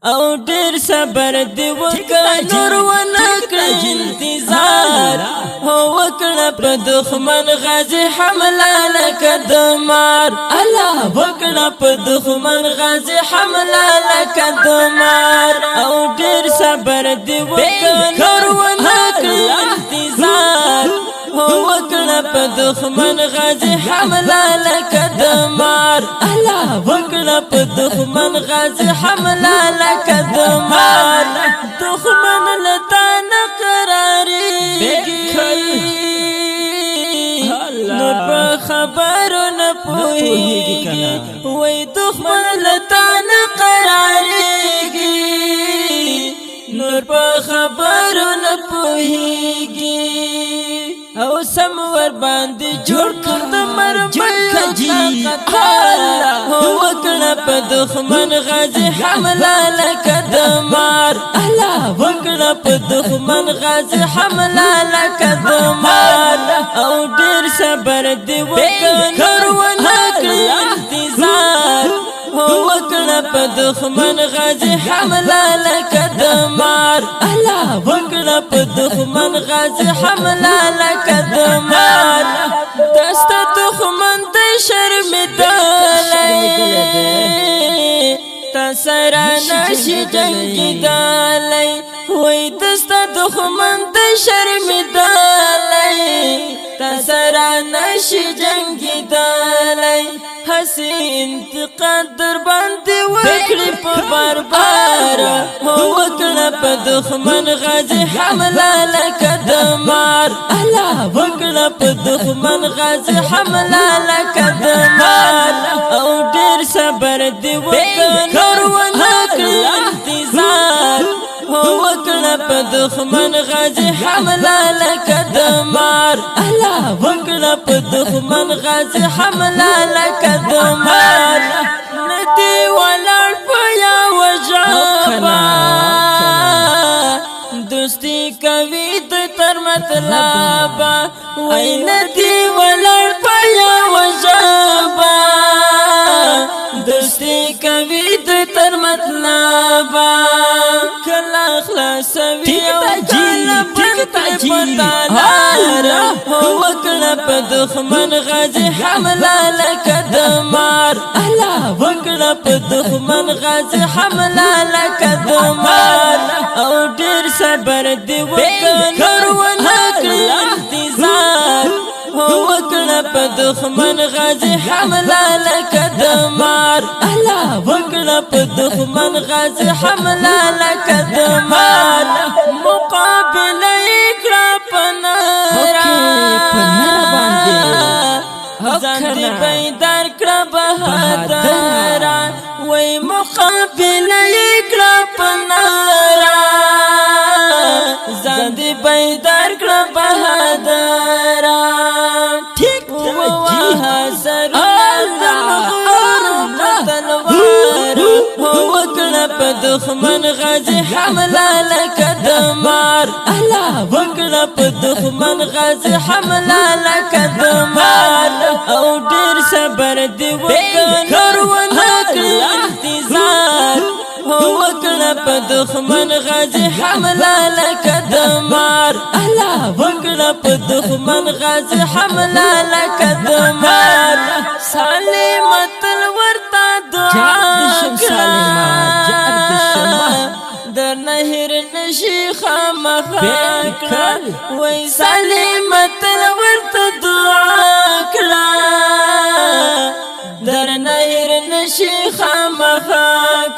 او ډیر صبر دی وکړه نور ونکړه انتظار هو وکړه په دښمن غازی حمله لکه د مار الله وکړه په دښمن غازی حمله لکه د مار او ډیر صبر دی وکړه نور ونکړه انتظار هو وکړه په دښمن غازی حمله لکه د مار الله وکړه په دښمن غازی حمله لکه د مار دښمن لتا نه قراریږي نور په خبرو نه پوهیږي وای دښمن لتا نه قراریږي نور په خبرو نه پوهیږي او سم ور باندې جوړ کړ د مرمۍ هو وکړه په دښمن غازی حمله لکه د مار الله وکړه په دښمن غازی حمله لکه د مار او ډیر صبر دی وکړ ونکړه انتظار هو وکړه په دښمن غازی حمله لکه د مار الله وکړه په دښمن غازی حمله لکه د مار دسته دښمن د شرمېدلی تا سره نشي جنګېدلی وای دسته دښمن د شرمېدلی تا سره نشي جنګېدلی هسې انتقاد در باندې وکړي په بار هو وکړه په دښمن غازی حمله لکه د مار الله وکړه په دښمن غازی حمله لکه د مار او ډیر صبر دی وکړ ونکړه انتظار هو وکړه په دښمن غازی حمله لکه د مار الله وکړه په دښمن غازی حمله لکه د مار ندی ولاړ په یوه ژبه دوستي کوي د تر مطلبه وای ندی ولاړ په یوه ژبه دوستي کوي د تر مطلبه کله خلاصوي او کله پرتې پتالار هو وکړه په دښمن غازی حمله لکه د مار الله وکړه په دښمن غازی حمله لکه د مار او ډیر صبر دی وکړ ونکړه انتظار هو وکړه په دښمن غازی حمله لکه د مار الله وکړه په دښمن غازی حمله لکه د مار مقابله کړه په ناره ځان دې بیدار کړه بهادره وای مقابله کړه په ناره ځان دې بیدار کړه بهادره په دښمن غازی حمله لکه د مار الله وکړه په دښمن غازی حمله لکه د مار او ډیر صبر دی وکړ ونکړه انتظار هو وکړه په دښمن غازی حمله لکه د مار الله وکړه په دښمن غازی حمله لکه د مار سالمت ورته دعا در نهر نشي خامخا کړه وای سالمت ورته دعا کړه در نهر نشي خامخا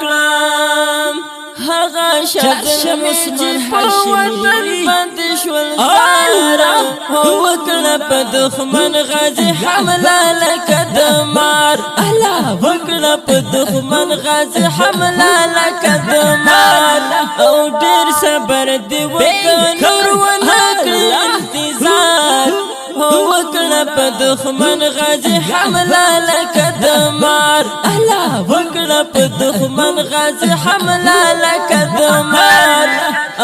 کړه هغه شادن چې په وطن باندې شول سارا هو وکړه په دښمن غازی حمله لکه د مار الله وکړه په دښمن غازی حمله لکه د مار او ډیر صبر دی وکړ ونکړه انتظار هو وکړه په دښمن غازی حمله لکه د مار الله وکړه په دښمن غازی حمله لکه د مار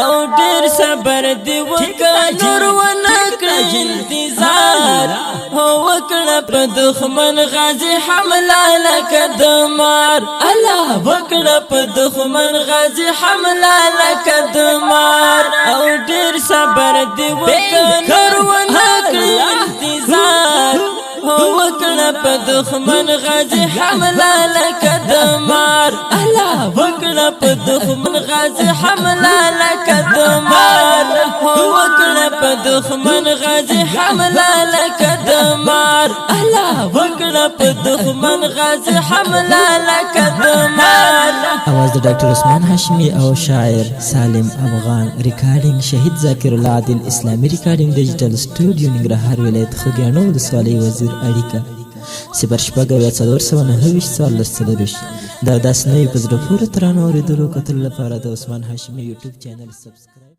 او ډیر صبر دی وکړ نور ونکړه انتظار وکړه په دښمن غازی حمله لکه د مار الله وکړه په دښمن غازی حمله لکه د مار او ډیر صبر دی وکړه ونه کړی انتظار وکړه په دښمن غازی حمله لکه د مار الله وکړه په دښمن غازی حمله لکه د مار وکړه په دښمن غازی حمله لکه د مار الله وکړه په دښمن غازی حمله لکه د مار. आवाज د ډاکټر عثمان هاشمی او شاعر سالم افغان. ریکارډینګ شهید ذاکر الله عادل اسلامي ریکارډینګ ډیجیټل سټوډیو ننګرهار ولایت خوږیاڼو ولسوالۍ وزیر اړیکه 0 دا داس نوې په زړه پورې ترانه اورېدلو کتلو لپاره د عثمان هاشمی یوټیوب چینل سبسکرایب